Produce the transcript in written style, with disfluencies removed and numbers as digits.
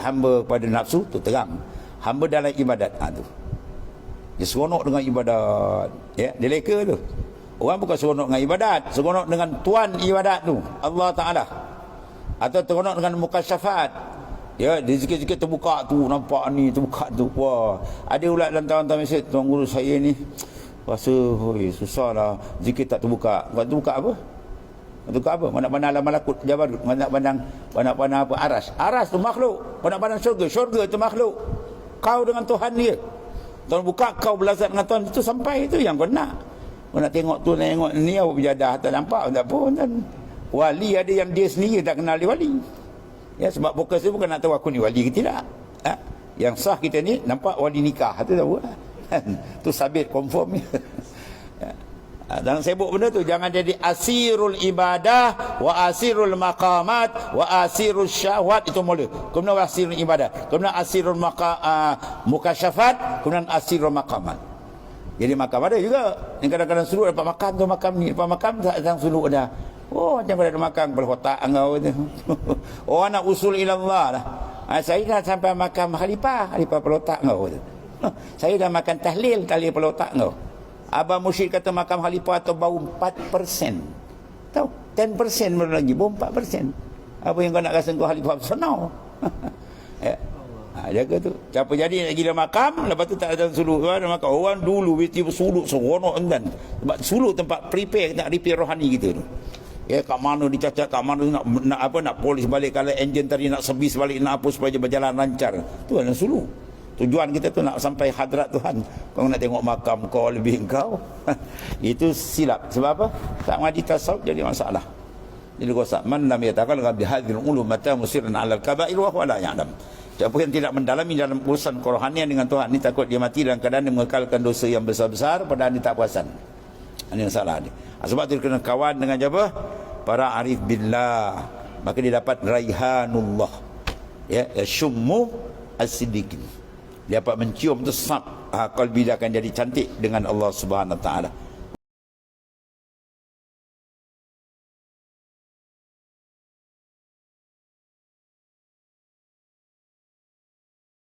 hamba pada nafsu tu terang. Hamba dalam ibadat tu dia seronok dengan ibadat, ya, dia leka tu. Orang bukan seronok dengan ibadat, seronok dengan tuan ibadat tu, Allah Ta'ala. Atau seronok dengan mukasyafat, ya, di zikir-zikir terbuka tu, nampak ni, terbuka tu. Wah, ada pula dalam tahun-tahun mesej, tuan guru saya ni rasa susah lah, zikir tak terbuka. Bukan terbuka apa? Terbuka apa? Mana-mana alam malakut, jabarut, mana-mana apa? Aras tu makhluk. Mana-mana syurga tu makhluk. Kau dengan Tuhan dia. Tuhan buka, kau belasat dengan Tuhan, itu sampai, itu yang kau nak. Kau nak tengok tu, nak tengok ni, awak berjadah tak nampak, tak pun. Wali ada yang dia sendiri tak kenal dia wali. Ya, sebab fokus dia bukan nak tahu aku ni wali ke tidak. Yang sah kita ni nampak wali nikah tu tahu. Tu sabit confirm. Jangan sibuk benda tu, jangan jadi asirul ibadah wa asirul maqamat wa asirul syahwat, itu mula. Kemudian asirul ibadah, kemudian asirul mukasyafat, kemudian asirul maqamat. Jadi makam ada juga. Yang kadang-kadang suluk dapat makam tu, makam ni, dapat makam tak datang suluk dah. Oh, macam pada ada makam kepala otak engkau tu. Oh, nak usul ilallah lah. Saya dah sampai makam khalifah kepala otak engkau tu. Saya dah makan tahlil kepala otak engkau. Abang Mursyid kata makam khalifah atau bau 4%. Tahu? 10% baru lagi, bau 4%. Apa yang kau nak rasa kau khalifah senang. Ya. Jaga tu. Siapa jadi nak gila makam, lepas tu tak ada suluk. Maka orang dulu mesti bersuluk seronok endan. Sebab suluk tempat prepare, nak repair rohani kita tu. Ya, kat mana dicacat, kat mana nak polis balik, kalau enjin tadi nak servis balik, nak apa supaya berjalan lancar. Tu adalah suluk. Tujuan kita tu nak sampai hadrat Tuhan. Kau nak tengok makam kau lebih kau. Itu silap. Sebab apa? Tak ngaji tasawuf jadi masalah. Jadi rosak. Man lam yataqal bi hadhil ulum mata musiran 'ala al-kaba'ir wa huwa la ya'lam. Siapa yang tidak mendalami dalam urusan kerohanian dengan Tuhan ni, takut dia mati dalam keadaan dia mengekalkan dosa yang besar-besar padahal dia tak puasan. Ini masalah ni. Sebab tu dia kena kawan dengan siapa? Para arif billah. Maka dia dapat raihanullah. Ya, syummu as-siddiqin. Dia dapat mencium tu sab, qalbi dia akan jadi cantik dengan Allah Subhanahu Wa Taala.